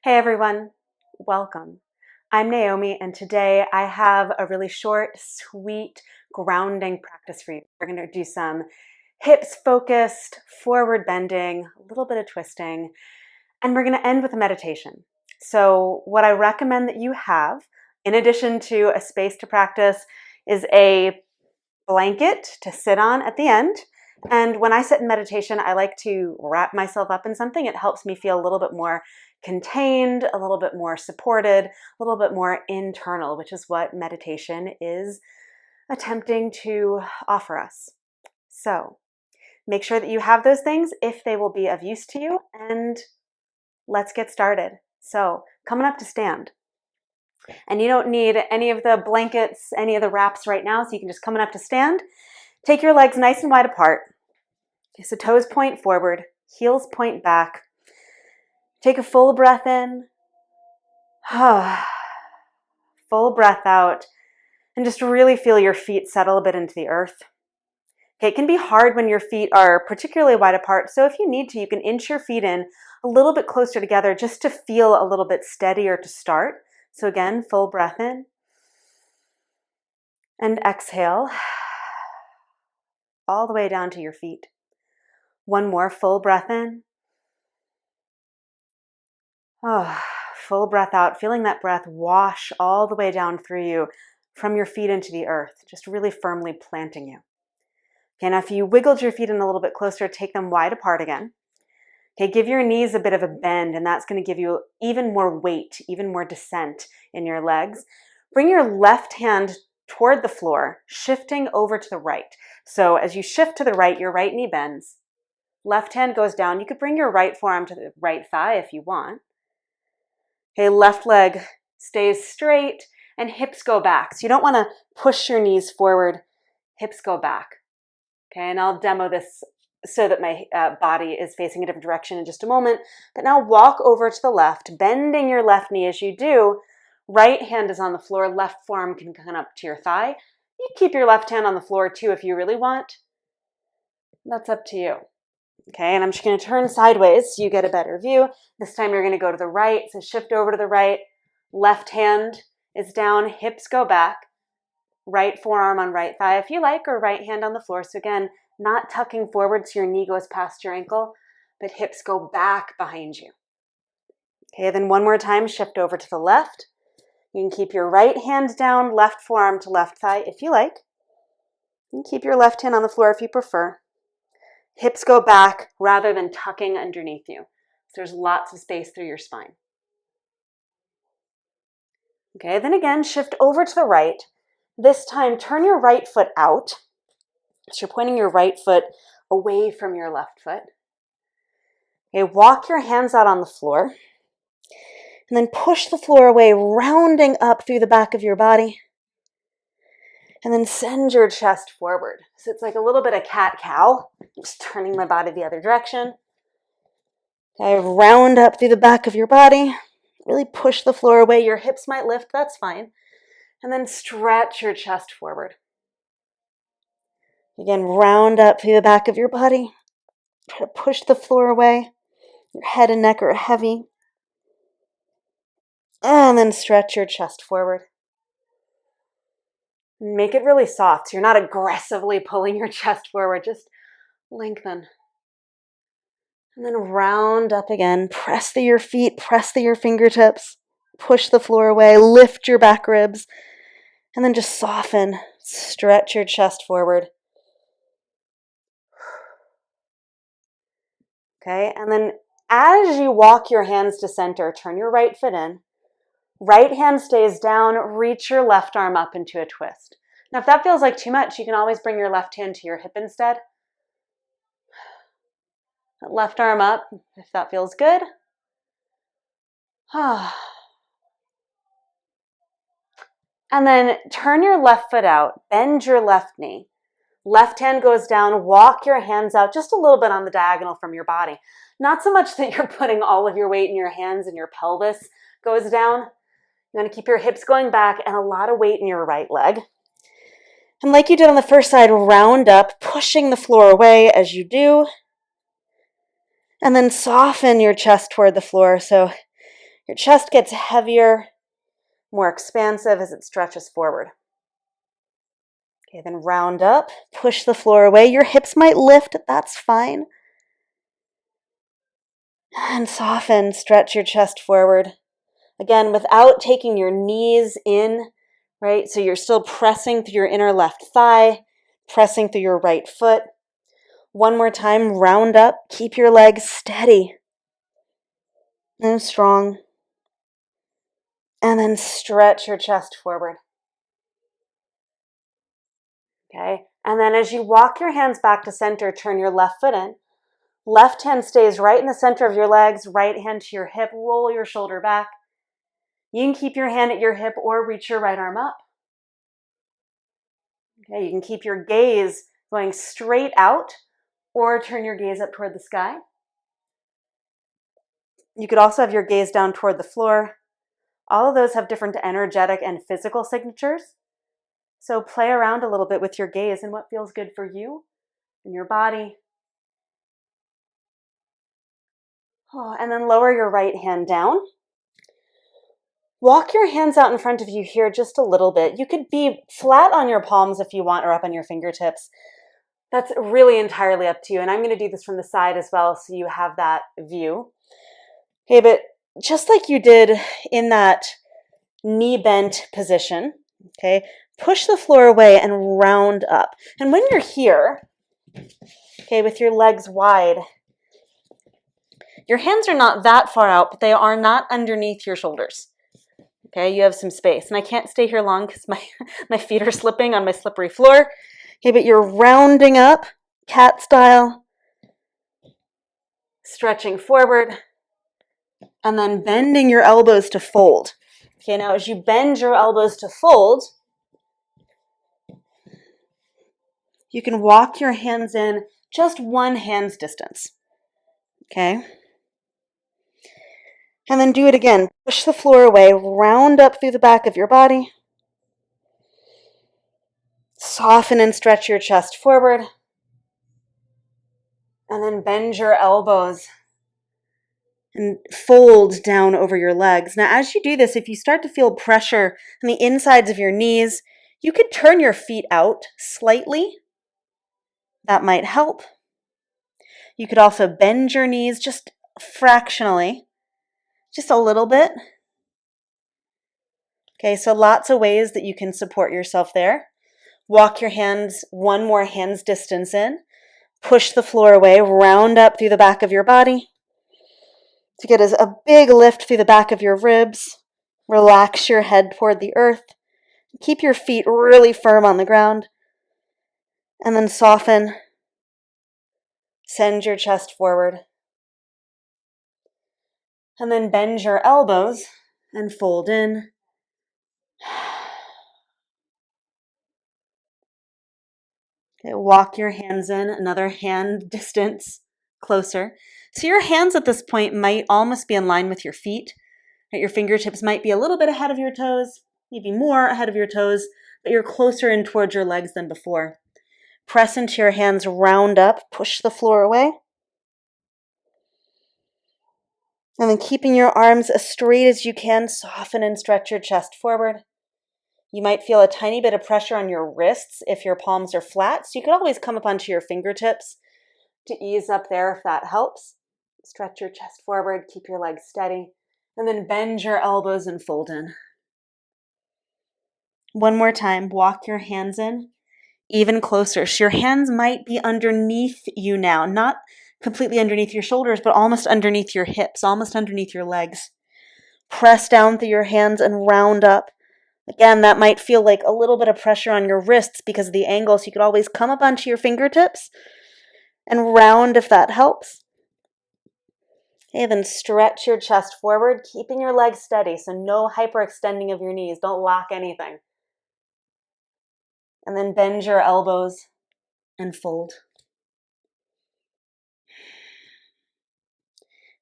Hey everyone, welcome. I'm Naomi, and today I have a really short, sweet, grounding practice for you. We're going to do some hips focused, forward bending, a little bit of twisting, and we're going to end with a meditation. So what I recommend that you have, in addition to a space to practice, is a blanket to sit on at the end. And when I sit in meditation, I like to wrap myself up in something. It helps me feel a little bit more contained, a little bit more supported, a little bit more internal, which is what meditation is attempting to offer us. So make sure that you have those things if they will be of use to you, and let's get started. So coming up to stand. And you don't need any of the blankets, any of the wraps right now, so you can just come up to stand. Take your legs nice and wide apart. Okay, so toes point forward, heels point back. Take a full breath in, full breath out, and just really feel your feet settle a bit into the earth. Okay, it can be hard when your feet are particularly wide apart, so if you need to, you can inch your feet in a little bit closer together just to feel a little bit steadier to start. So again, full breath in, and exhale all the way down to your feet. One more full breath in. Full breath out, feeling that breath wash all the way down through you from your feet into the earth, just really firmly planting you. Okay, now if you wiggled your feet in a little bit closer, take them wide apart again. Okay, give your knees a bit of a bend, and that's going to give you even more weight, even more descent in your legs. Bring your left hand toward the floor, shifting over to the right. So as you shift to the right, your right knee bends. Left hand goes down. You could bring your right forearm to the right thigh if you want. Okay, left leg stays straight and hips go back. So you don't want to push your knees forward. Hips go back. Okay, and I'll demo this so that my body is facing a different direction in just a moment. But now walk over to the left, bending your left knee as you do. Right hand is on the floor. Left forearm can come up to your thigh. You keep your left hand on the floor too if you really want. That's up to you. Okay, and I'm just going to turn sideways so you get a better view. This time you're going to go to the right, so shift over to the right. Left hand is down, hips go back. Right forearm on right thigh if you like, or right hand on the floor. So again, not tucking forward so your knee goes past your ankle, but hips go back behind you. Okay, then one more time, shift over to the left. You can keep your right hand down, left forearm to left thigh if you like. You can keep your left hand on the floor if you prefer. Hips go back rather than tucking underneath you. So there's lots of space through your spine. Okay, then again, shift over to the right. This time, turn your right foot out. So you're pointing your right foot away from your left foot. Okay, walk your hands out on the floor. And then push the floor away, rounding up through the back of your body. And then send your chest forward. So it's like a little bit of cat-cow. Just turning my body the other direction. Okay, round up through the back of your body. Really push the floor away. Your hips might lift, that's fine. And then stretch your chest forward. Again, round up through the back of your body. Try to push the floor away. Your head and neck are heavy. And then stretch your chest forward. Make it really soft so you're not aggressively pulling your chest forward. Just lengthen. And then round up again. Press through your feet, press through your fingertips. Push the floor away, lift your back ribs. And then just soften. Stretch your chest forward. Okay, and then as you walk your hands to center, turn your right foot in. Right hand stays down, reach your left arm up into a twist. Now, if that feels like too much, you can always bring your left hand to your hip instead. Left arm up, if that feels good. And then turn your left foot out, bend your left knee. Left hand goes down, walk your hands out just a little bit on the diagonal from your body. Not so much that you're putting all of your weight in your hands and your pelvis goes down. You're going to keep your hips going back and a lot of weight in your right leg. And like you did on the first side, round up, pushing the floor away as you do. And then soften your chest toward the floor so Your chest gets heavier, more expansive as it stretches forward. Okay, then round up, push the floor away. Your hips might lift, that's fine. And soften, stretch your chest forward. Again, without taking your knees in, right? So you're still pressing through your inner left thigh, pressing through your right foot. One more time, round up, keep your legs steady and strong. And then stretch your chest forward. Okay, and then as you walk your hands back to center, turn your left foot in. Left hand stays right in the center of your legs, right hand to your hip, roll your shoulder back. You can keep your hand at your hip or reach your right arm up. Okay, you can keep your gaze going straight out or turn your gaze up toward the sky. You could also have your gaze down toward the floor. All of those have different energetic and physical signatures. So play around a little bit with your gaze and what feels good for you and your body. Oh, and then lower your right hand down. Walk your hands out in front of you here just a little bit. You could be flat on your palms if you want or up on your fingertips. That's really entirely up to you. And I'm going to do this from the side as well so you have that view. Okay, but just like you did in that knee bent position, okay, push the floor away and round up. And when you're here, okay, with your legs wide, your hands are not that far out, but they are not underneath your shoulders. Okay, you have some space. And I can't stay here long because my feet are slipping on my slippery floor. Okay, but you're rounding up, cat style, stretching forward, and then bending your elbows to fold. Okay, now as you bend your elbows to fold, you can walk your hands in just one hand's distance. Okay? And then do it again. Push the floor away, round up through the back of your body. Soften and stretch your chest forward. And then bend your elbows and fold down over your legs. Now, as you do this, if you start to feel pressure on the insides of your knees, you could turn your feet out slightly. That might help. You could also bend your knees just fractionally, just a little bit. Okay, so lots of ways that you can support yourself there. Walk your hands one more hand's distance in. Push the floor away, round up through the back of your body to get a big lift through the back of your ribs. Relax your head toward the earth. Keep your feet really firm on the ground. And then soften. Send your chest forward. And then bend your elbows and fold in. Okay, walk your hands in, another hand distance closer. So your hands at this point might almost be in line with your feet. Your fingertips might be a little bit ahead of your toes, maybe more ahead of your toes, but you're closer in towards your legs than before. Press into your hands, round up, push the floor away. And then keeping your arms as straight as you can, soften and stretch your chest forward. You might feel a tiny bit of pressure on your wrists if your palms are flat, so you could always come up onto your fingertips to ease up there if that helps. Stretch your chest forward, keep your legs steady, and then bend your elbows and fold in. One more time, walk your hands in even closer. So your hands might be underneath you now, not completely underneath your shoulders, but almost underneath your hips, almost underneath your legs. Press down through your hands and round up. Again, that might feel like a little bit of pressure on your wrists because of the angle, so you could always come up onto your fingertips and round if that helps. Okay, then stretch your chest forward, keeping your legs steady, so no hyperextending of your knees. Don't lock anything. And then bend your elbows and fold.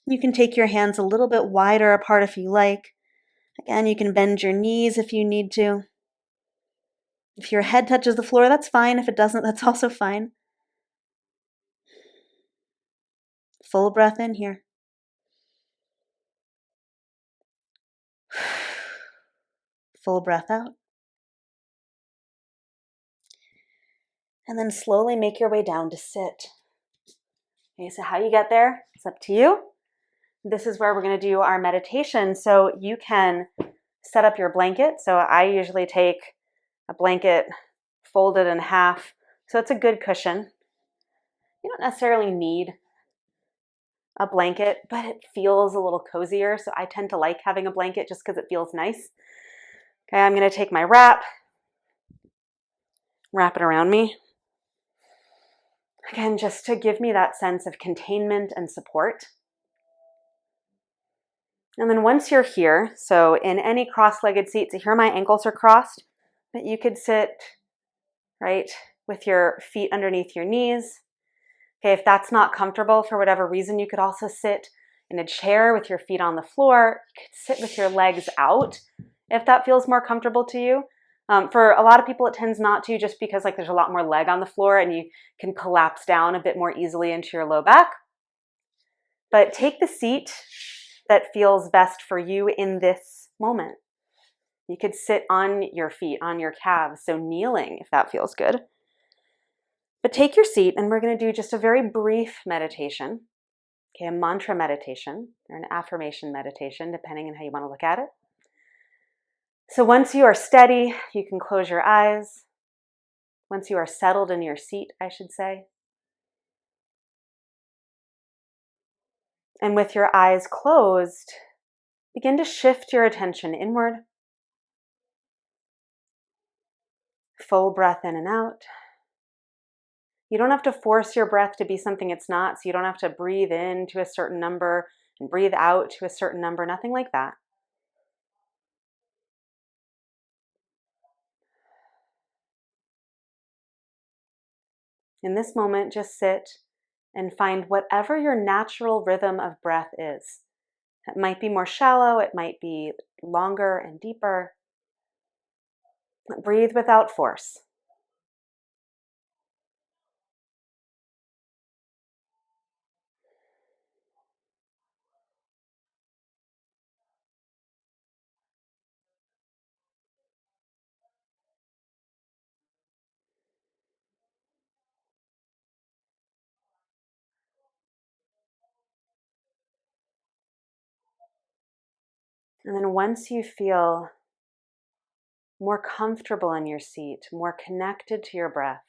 You can take your hands a little bit wider apart if you like. Again, you can bend your knees if you need to. If your head touches the floor, that's fine. If it doesn't, that's also fine. . Full breath in here. Full breath out. And then slowly make your way down to sit. Okay, so how you get there, it's up to you. This is where we're going to do our meditation. So you can set up your blanket. So I usually take a blanket folded in half. So it's a good cushion. You don't necessarily need a blanket, but it feels a little cozier. So I tend to like having a blanket just because it feels nice. Okay, I'm going to take my wrap it around me. Again, just to give me that sense of containment and support. And then once you're here, so in any cross-legged seat, so here my ankles are crossed, but you could sit, right, with your feet underneath your knees. Okay, if that's not comfortable for whatever reason, you could also sit in a chair with your feet on the floor. You could sit with your legs out if that feels more comfortable to you. For a lot of people, it tends not to, just because like there's a lot more leg on the floor and you can collapse down a bit more easily into your low back. But take the seat that feels best for you in this moment. You could sit on your feet, on your calves, so kneeling if that feels good. But take your seat and we're going to do just a very brief meditation, okay, a mantra meditation or an affirmation meditation, depending on how you want to look at it. So once you are steady, you can close your eyes. Once you are settled in your seat, I should say. And with your eyes closed, begin to shift your attention inward. Full breath in and out. You don't have to force your breath to be something it's not, so you don't have to breathe in to a certain number and breathe out to a certain number, nothing like that. In this moment, just sit and find whatever your natural rhythm of breath is. It might be more shallow, it might be longer and deeper. Breathe without force. And then once you feel more comfortable in your seat, more connected to your breath,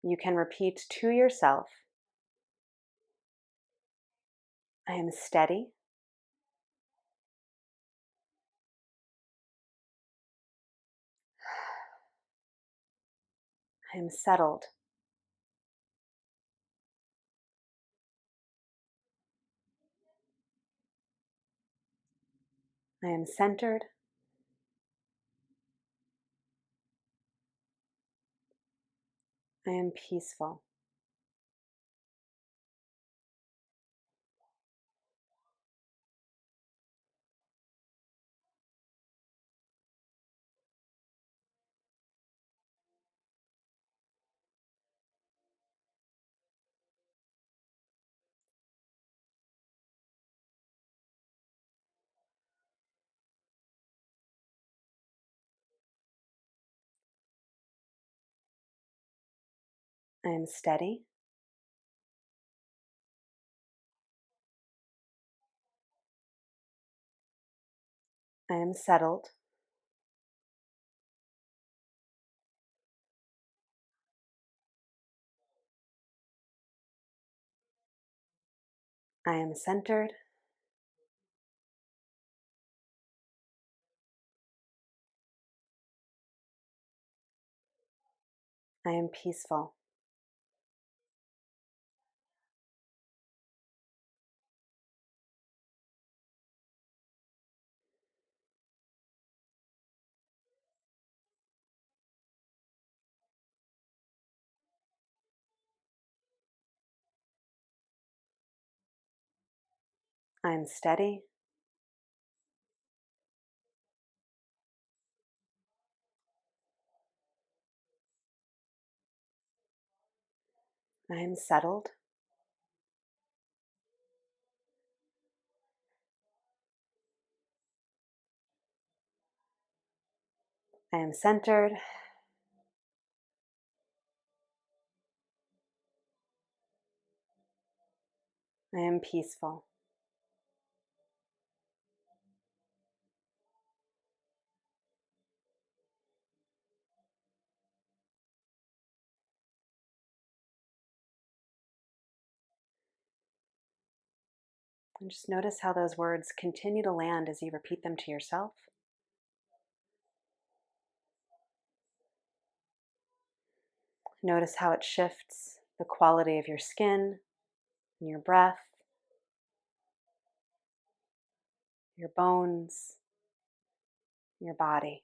you can repeat to yourself, I am steady. I am settled. I am centered. I am peaceful. I am steady. I am settled. I am centered. I am peaceful. I am steady. I am settled. I am centered. I am peaceful. And just notice how those words continue to land as you repeat them to yourself. Notice how it shifts the quality of your skin and your breath, your bones, your body.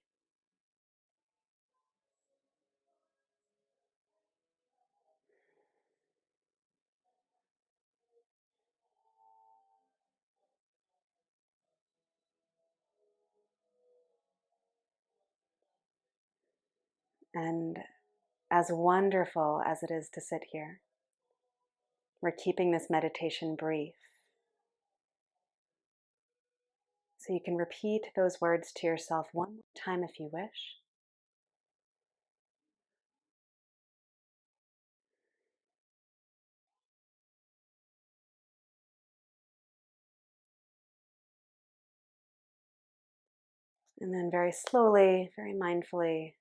And as wonderful as it is to sit here, we're keeping this meditation brief. So you can repeat those words to yourself one more time if you wish. And then very slowly, very mindfully,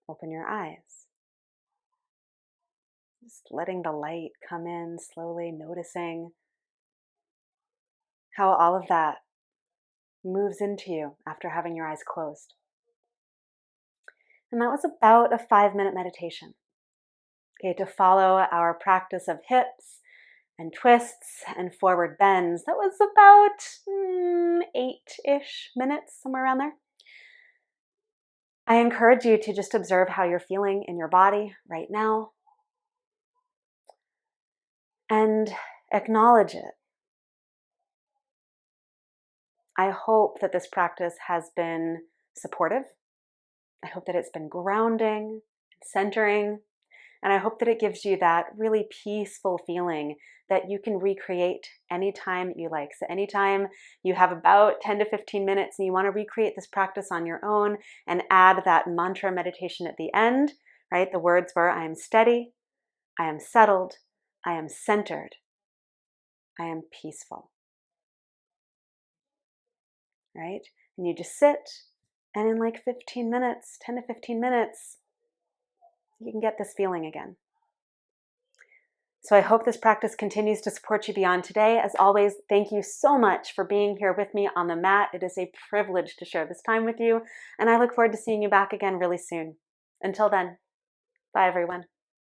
open your eyes. Just letting the light come in slowly, noticing how all of that moves into you after having your eyes closed. And that was about a 5-minute meditation. Okay, to follow our practice of hips and twists and forward bends, that was about 8-ish minutes, somewhere around there. I encourage you to just observe how you're feeling in your body right now and acknowledge it. I hope that this practice has been supportive. I hope that it's been grounding, centering, and I hope that it gives you that really peaceful feeling that you can recreate anytime you like. So anytime you have about 10 to 15 minutes and you want to recreate this practice on your own and add that mantra meditation at the end, right? The words were, I am steady, I am settled, I am centered, I am peaceful, right? And you just sit, and in like 15 minutes, 10 to 15 minutes, you can get this feeling again. So I hope this practice continues to support you beyond today. As always, thank you so much for being here with me on the mat. It is a privilege to share this time with you, and I look forward to seeing you back again really soon. Until then, bye everyone.